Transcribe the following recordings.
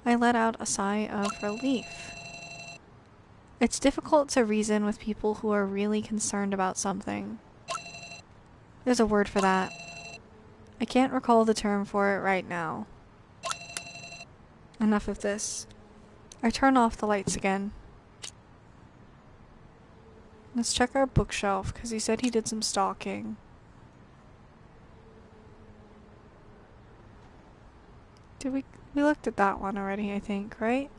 I let out a sigh of relief. It's difficult to reason with people who are really concerned about something. There's a word for that. I can't recall the term for it right now. Enough of this. I turn off the lights again. Let's check our bookshelf, because he said he did some stalking. We looked at that one already, I think, right?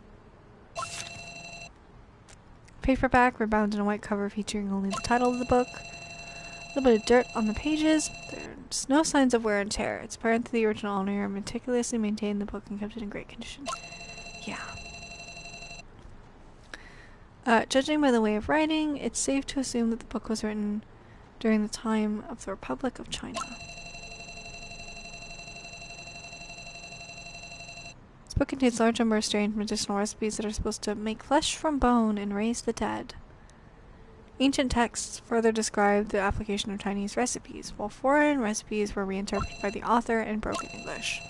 Paperback, rebound in a white cover featuring only the title of the book. A little bit of dirt on the pages. There's no signs of wear and tear. It's apparent that the original owner meticulously maintained the book and kept it in great condition. Yeah. Judging by the way of writing, it's safe to assume that the book was written during the time of the Republic of China. This book contains a large number of strange medicinal recipes that are supposed to make flesh from bone and raise the dead. Ancient texts further describe the application of Chinese recipes, while foreign recipes were reinterpreted by the author in broken English.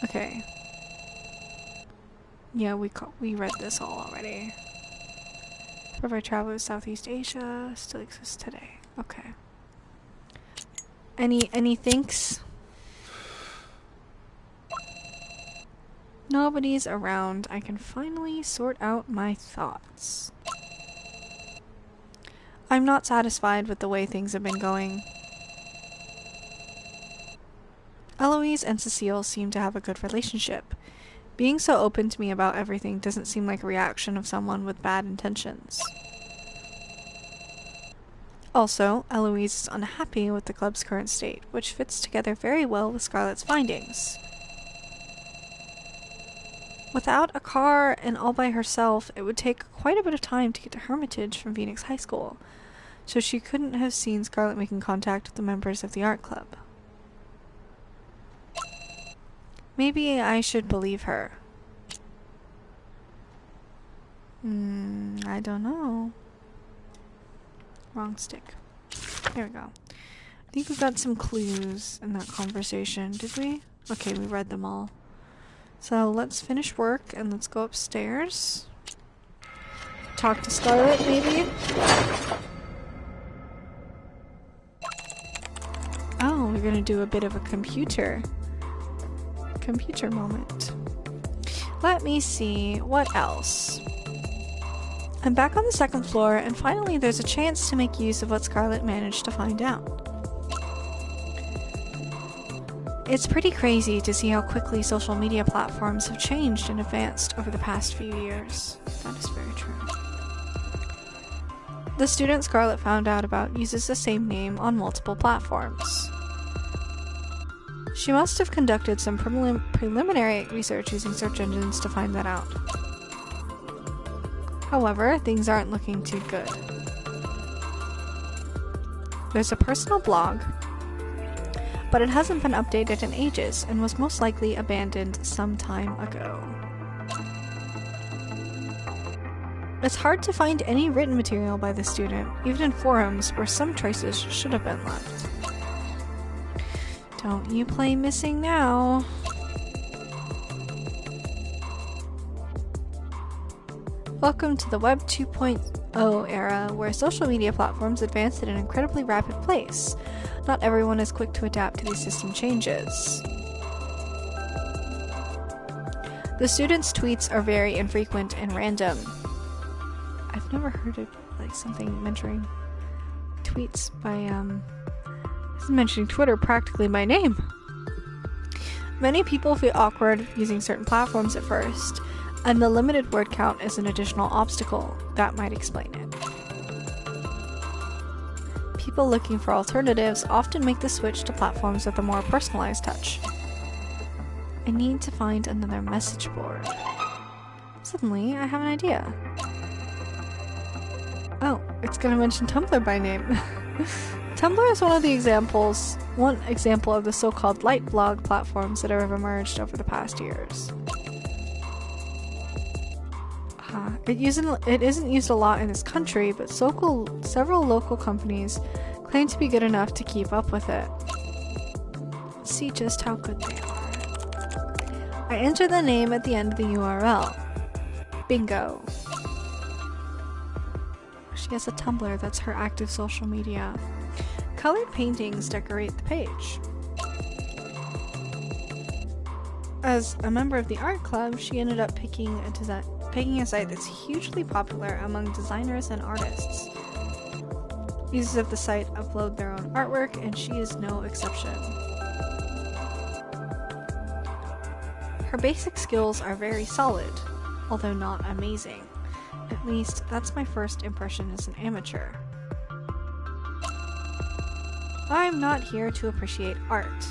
Okay. Yeah, we read this all already. Provide travel to Southeast Asia still exists today. Okay. Any thinks? Nobody's around. I can finally sort out my thoughts. I'm not satisfied with the way things have been going. Eloise and Cecile seem to have a good relationship. Being so open to me about everything doesn't seem like a reaction of someone with bad intentions. Also, Eloise is unhappy with the club's current state, which fits together very well with Scarlett's findings. Without a car and all by herself, it would take quite a bit of time to get to Hermitage from Phoenix High School, so she couldn't have seen Scarlett making contact with the members of the art club. Maybe I should believe her. I don't know. Wrong stick. There we go. I think we got some clues in that conversation, did we? Okay, we read them all. So let's finish work and let's go upstairs. Talk to Scarlett, maybe? Oh, we're gonna do a bit of a computer moment. Let me see, what else? I'm back on the second floor, and finally there's a chance to make use of what Scarlett managed to find out. It's pretty crazy to see how quickly social media platforms have changed and advanced over the past few years. That is very true. The student Scarlett found out about uses the same name on multiple platforms. She must have conducted some preliminary research using search engines to find that out. However, things aren't looking too good. There's a personal blog, but it hasn't been updated in ages and was most likely abandoned some time ago. It's hard to find any written material by the student, even in forums where some traces should have been left. Don't you play missing now. Welcome to the Web 2.0 era, where social media platforms advance at an incredibly rapid pace. Not everyone is quick to adapt to these system changes. The students' tweets are very infrequent and random. I've never heard of like something mentioning tweets by mentioning Twitter practically by name. Many people feel awkward using certain platforms at first, and the limited word count is an additional obstacle. That might explain it. People looking for alternatives often make the switch to platforms with a more personalized touch. I need to find another message board. Suddenly, I have an idea. Oh, it's gonna mention Tumblr by name. Tumblr is one example of the so-called light blog platforms that have emerged over the past years. It isn't used a lot in this country, but several local companies claim to be good enough to keep up with it. Let's see just how good they are. I enter the name at the end of the URL. Bingo. She has a Tumblr, that's her active social media. Colored paintings decorate the page. As a member of the art club, she ended up picking a site that's hugely popular among designers and artists. Users of the site upload their own artwork, and she is no exception. Her basic skills are very solid, although not amazing. At least, that's my first impression as an amateur. I'm not here to appreciate art.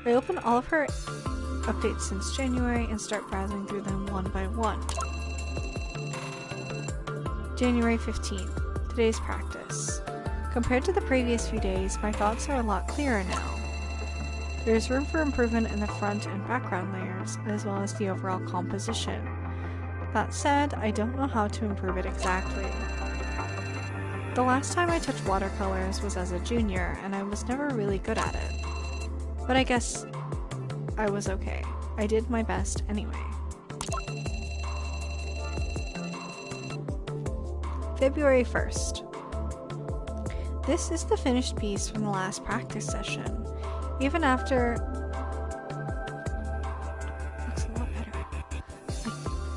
I open all of her updates since January and start browsing through them one by one. January 15th. Today's practice. Compared to the previous few days, my thoughts are a lot clearer now. There is room for improvement in the front and background layers, as well as the overall composition. That said, I don't know how to improve it exactly. The last time I touched watercolors was as a junior, and I was never really good at it. But I guess I was okay. I did my best anyway. February 1st. This is the finished piece from the last practice session. Even after... looks a lot better.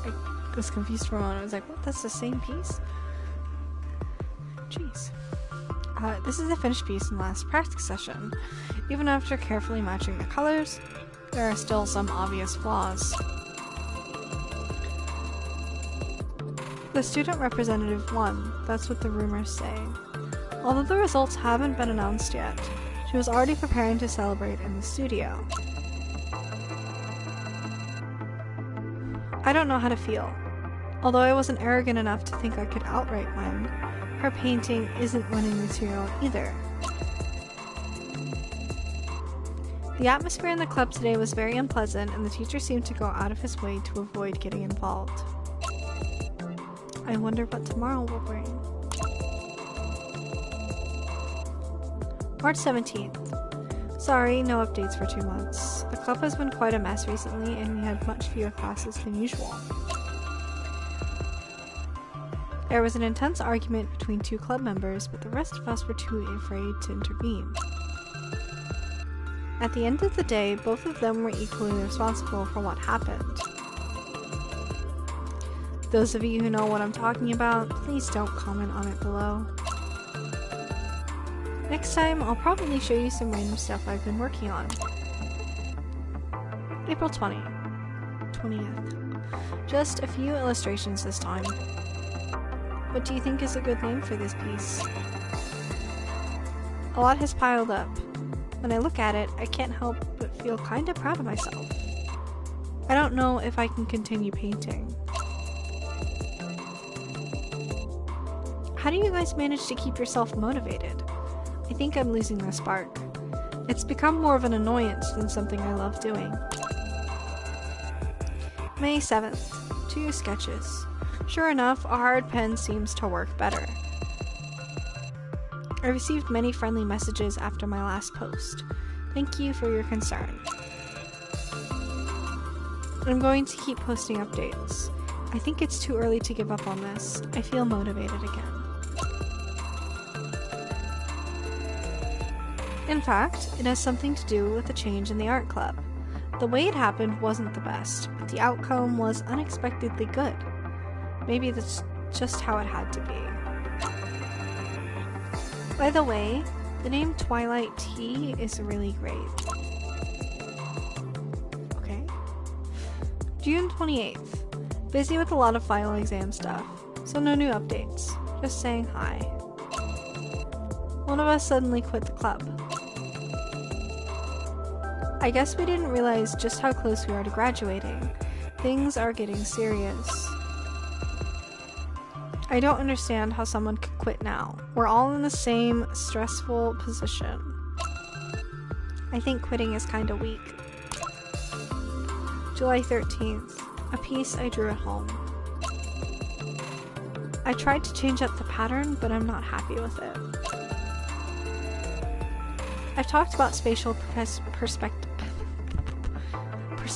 I was confused for a moment. I was like, what? That's the same piece? Jeez. This is the finished piece in the last practice session. Even after carefully matching the colors, there are still some obvious flaws. The student representative won, that's what the rumors say. Although the results haven't been announced yet, she was already preparing to celebrate in the studio. I don't know how to feel. Although I wasn't arrogant enough to think I could outright win, her painting isn't winning material either. The atmosphere in the club today was very unpleasant, and the teacher seemed to go out of his way to avoid getting involved. I wonder what tomorrow will bring. March 17th. Sorry, no updates for 2 months. The club has been quite a mess recently, and we had much fewer classes than usual. There was an intense argument between 2 club members, but the rest of us were too afraid to intervene. At the end of the day, both of them were equally responsible for what happened. Those of you who know what I'm talking about, please don't comment on it below. Next time, I'll probably show you some random stuff I've been working on. April 20th. Just a few illustrations this time. What do you think is a good name for this piece? A lot has piled up. When I look at it, I can't help but feel kinda proud of myself. I don't know if I can continue painting. How do you guys manage to keep yourself motivated? I think I'm losing the spark. It's become more of an annoyance than something I love doing. May 7th. 2 sketches. Sure enough, a hard pen seems to work better. I received many friendly messages after my last post. Thank you for your concern. I'm going to keep posting updates. I think it's too early to give up on this. I feel motivated again. In fact, it has something to do with the change in the art club. The way it happened wasn't the best, but the outcome was unexpectedly good. Maybe that's just how it had to be. By the way, the name Twilight Tea is really great. Okay. June 28th. Busy with a lot of final exam stuff, so no new updates. Just saying hi. One of us suddenly quit the club. I guess we didn't realize just how close we are to graduating. Things are getting serious. I don't understand how someone could quit now. We're all in the same stressful position. I think quitting is kinda weak. July 13th. A piece I drew at home. I tried to change up the pattern, but I'm not happy with it. I've talked about spatial perspective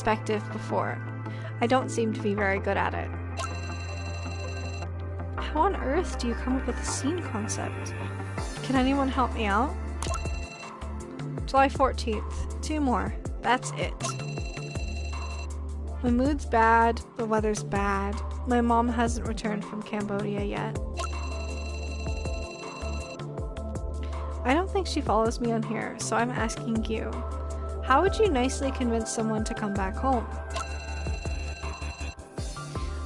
perspective before. I don't seem to be very good at it. How on earth do you come up with a scene concept? Can anyone help me out? July 14th. 2 more. That's it. My mood's bad, the weather's bad. My mom hasn't returned from Cambodia yet. I don't think she follows me on here, so I'm asking you. How would you nicely convince someone to come back home?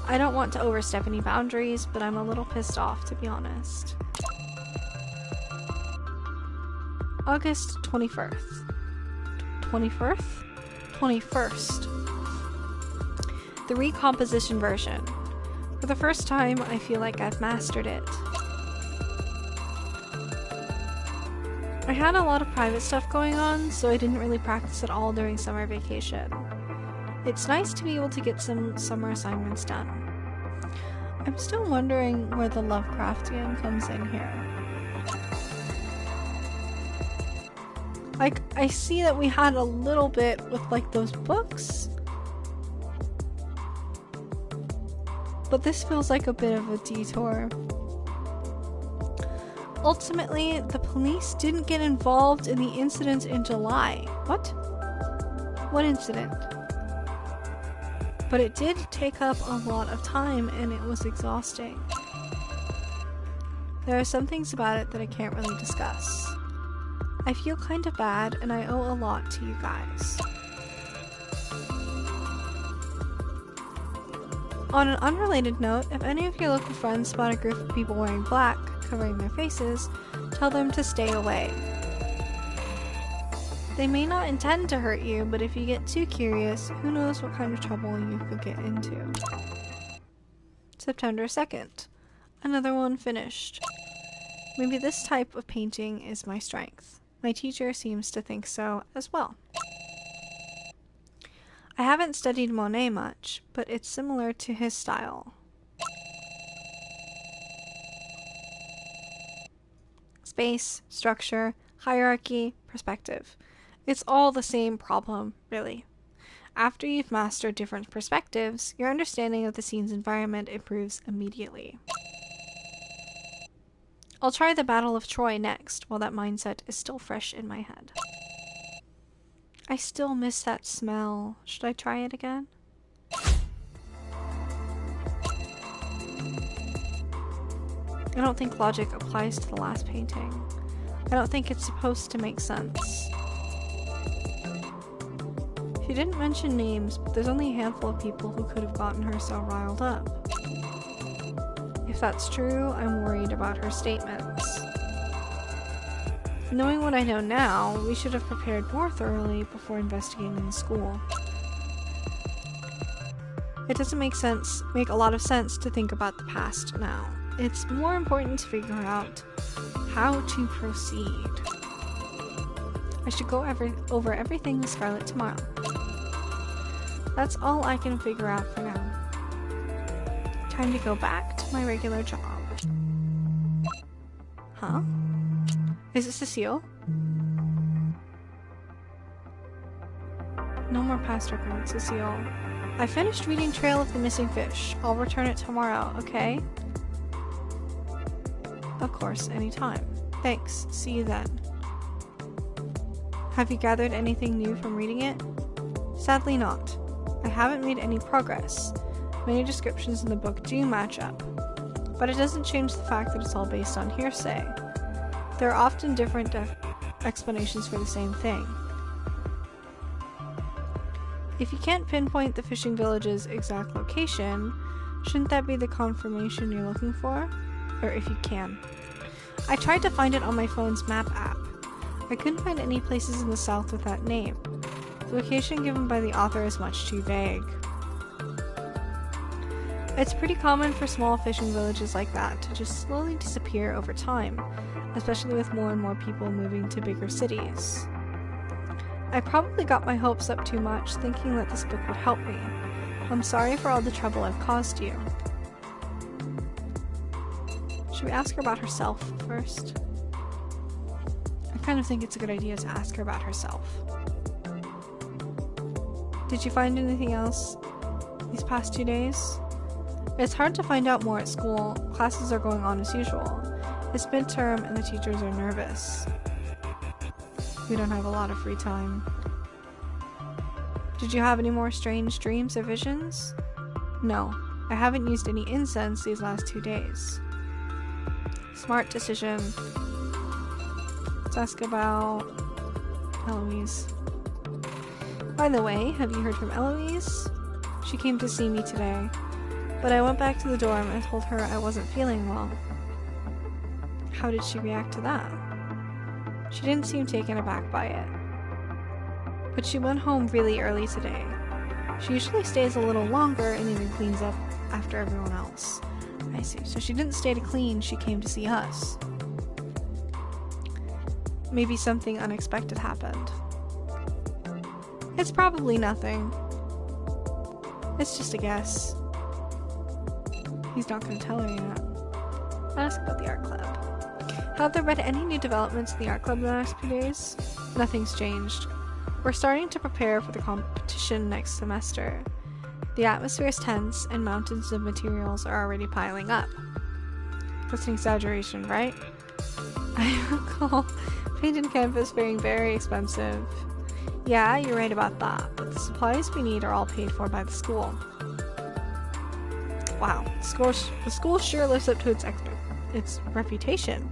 I don't want to overstep any boundaries, but I'm a little pissed off, to be honest. August 21st. 21st? 21st. The recomposition version. For the first time, I feel like I've mastered it. I had a lot of private stuff going on, so I didn't really practice at all during summer vacation. It's nice to be able to get some summer assignments done. I'm still wondering where the Lovecraftian comes in here. Like, I see that we had a little bit with, like, those books. But this feels like a bit of a detour. Ultimately, the police didn't get involved in the incident in July. What? What incident? But it did take up a lot of time and it was exhausting. There are some things about it that I can't really discuss. I feel kind of bad and I owe a lot to you guys. On an unrelated note, if any of your local friends spot a group of people wearing black, covering their faces, tell them to stay away. They may not intend to hurt you, but if you get too curious, who knows what kind of trouble you could get into. September 2nd. Another one finished. Maybe this type of painting is my strength. My teacher seems to think so as well. I haven't studied Monet much, but it's similar to his style. Space, structure, hierarchy, perspective. It's all the same problem, really. After you've mastered different perspectives, your understanding of the scene's environment improves immediately. I'll try the Battle of Troy next, while that mindset is still fresh in my head. I still miss that smell. Should I try it again? I don't think logic applies to the last painting. I don't think it's supposed to make sense. She didn't mention names, but there's only a handful of people who could have gotten her so riled up. If that's true, I'm worried about her statements. Knowing what I know now, we should have prepared more thoroughly before investigating the school. It doesn't make a lot of sense to think about the past now. It's more important to figure out how to proceed. I should go over everything with Scarlett tomorrow. That's all I can figure out for now. Time to go back to my regular job. Huh? Is this a seal? No more past records, a seal. I finished reading Trail of the Missing Fish. I'll return it tomorrow, okay? Of course, anytime. Thanks. See you then. Have you gathered anything new from reading it? Sadly not. I haven't made any progress. Many descriptions in the book do match up, but it doesn't change the fact that it's all based on hearsay. There are often different explanations for the same thing. If you can't pinpoint the fishing village's exact location, shouldn't that be the confirmation you're looking for? Or if you can. I tried to find it on my phone's map app. I couldn't find any places in the south with that name. The location given by the author is much too vague. It's pretty common for small fishing villages like that to just slowly disappear over time, especially with more and more people moving to bigger cities. I probably got my hopes up too much, thinking that this book would help me. I'm sorry for all the trouble I've caused you. Should we ask her about herself first? I kind of think it's a good idea to ask her about herself. Did you find anything else these past 2 days? It's hard to find out more at school. Classes are going on as usual. It's midterm and the teachers are nervous. We don't have a lot of free time. Did you have any more strange dreams or visions? No, I haven't used any incense these last 2 days. Smart decision. Let's ask about Eloise. By the way, have you heard from Eloise? She came to see me today, but I went back to the dorm and told her I wasn't feeling well. How did she react to that? She didn't seem taken aback by it. But she went home really early today. She usually stays a little longer and even cleans up after everyone else. I see. So she didn't stay to clean, she came to see us. Maybe something unexpected happened. It's probably nothing. It's just a guess. He's not going to tell her yet. Ask about the art club. Have there been any new developments in the art club in the last few days? Nothing's changed. We're starting to prepare for the competition next semester. The atmosphere is tense and mountains of materials are already piling up. That's an exaggeration, right? I recall paint and canvas being very expensive. Yeah, you're right about that, but the supplies we need are all paid for by the school. Wow, the school sure lives up to its reputation.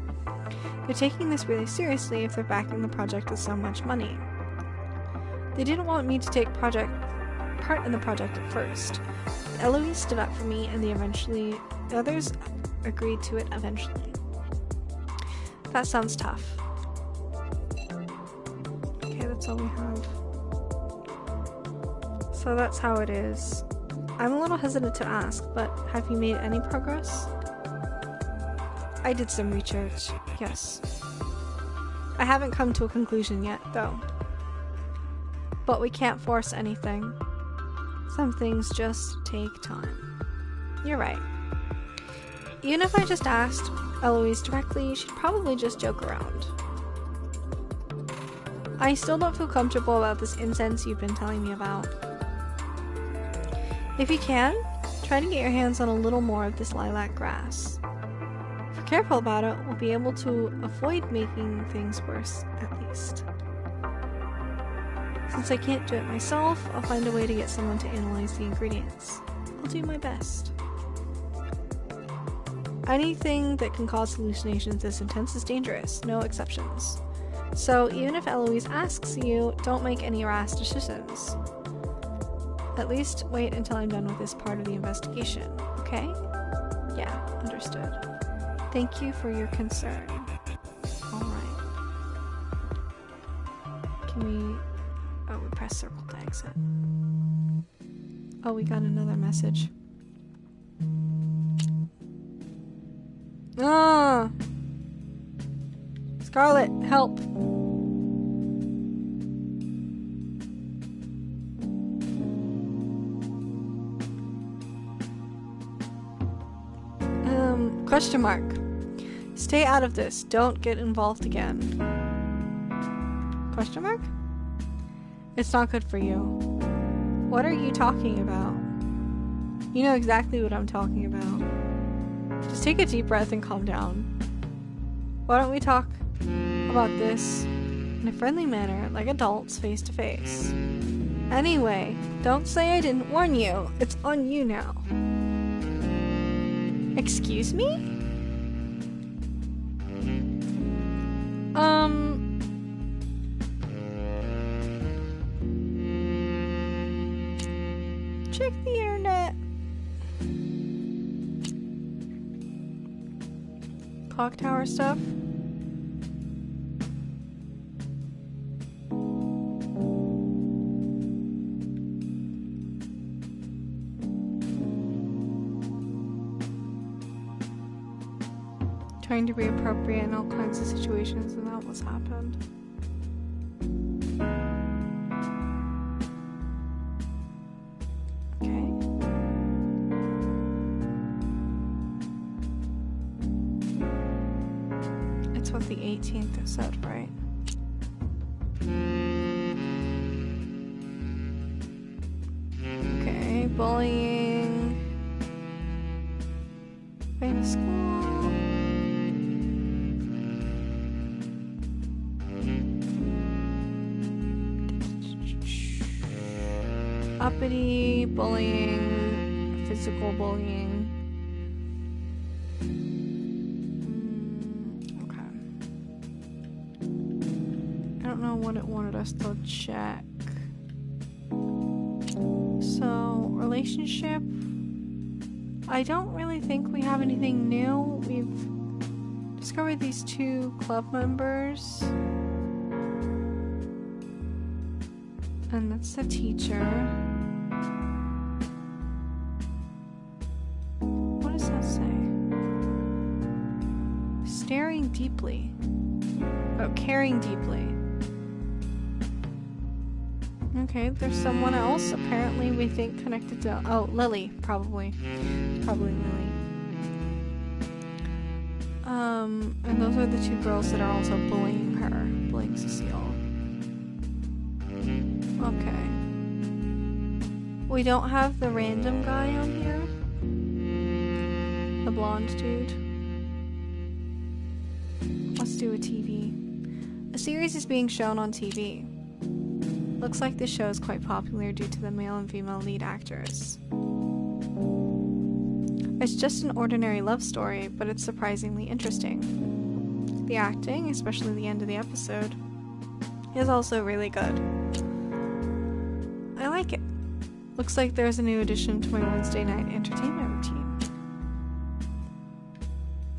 They're taking this really seriously if they're backing the project with so much money. They didn't want me to take part in the project at first. Eloise stood up for me and the others agreed to it eventually. That sounds tough. Okay, that's all we have. So that's how it is. I'm a little hesitant to ask, but have you made any progress? I did some research, yes. I haven't come to a conclusion yet, though. But we can't force anything. Some things just take time. You're right. Even if I just asked Eloise directly, she'd probably just joke around. I still don't feel comfortable about this incense you've been telling me about. If you can, try to get your hands on a little more of this lilac grass. If we're careful about it, we'll be able to avoid making things worse, at least. Since I can't do it myself, I'll find a way to get someone to analyze the ingredients. I'll do my best. Anything that can cause hallucinations this intense is dangerous, no exceptions. So even if Eloise asks you, don't make any rash decisions. At least wait until I'm done with this part of the investigation, okay? Yeah, understood. Thank you for your concern. Alright. Can we... Oh, we press circle to exit. Oh, we got another message. Ah! Scarlet, help! Question mark. Stay out of this. Don't get involved again. Question mark? It's not good for you. What are you talking about? You know exactly what I'm talking about. Just take a deep breath and calm down. Why don't we talk about this in a friendly manner, like adults, face to face? Anyway, don't say I didn't warn you. It's on you now. Excuse me? Check the internet. Clock tower stuff. Trying to be appropriate in all kinds of situations, and that was happened. Okay. It's what the 18th is said, right? bullying. Going to school. Uppity bullying, physical bullying. Okay. I don't know what it wanted us to check. So, relationship. I don't really think we have anything new. We've discovered these 2 club members. And that's the teacher. What does that say? Staring deeply. Oh, caring deeply. Okay, there's someone else, apparently we think connected to... Oh, Lily, probably. Probably Lily. And those are the 2 girls that are also bullying her. Bullying Cecile. Okay. We don't have the random guy on here. The blonde dude. Let's do a TV. A series is being shown on TV. Looks like this show is quite popular due to the male and female lead actors. It's just an ordinary love story, but it's surprisingly interesting. The acting, especially the end of the episode, is also really good. I like it. Looks like there's a new addition to my Wednesday night entertainment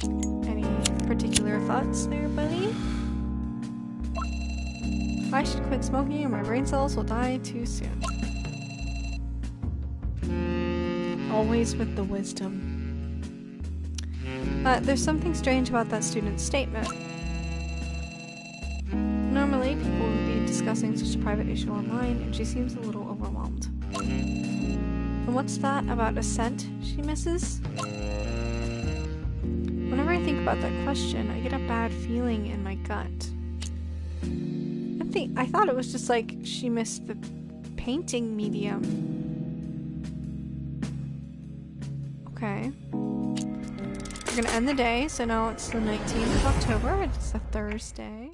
routine. Any particular thoughts there, buddy? I should quit smoking or my brain cells will die too soon. Always with the wisdom. There's something strange about that student's statement. Normally, people would be discussing such a private issue online, and she seems a little overwhelmed. And what's that about a scent she misses? Whenever I think about that question, I get a bad feeling in my gut. I thought it was just like she missed the painting medium. Okay. We're gonna end the day, so now it's the 19th of October, it's a Thursday.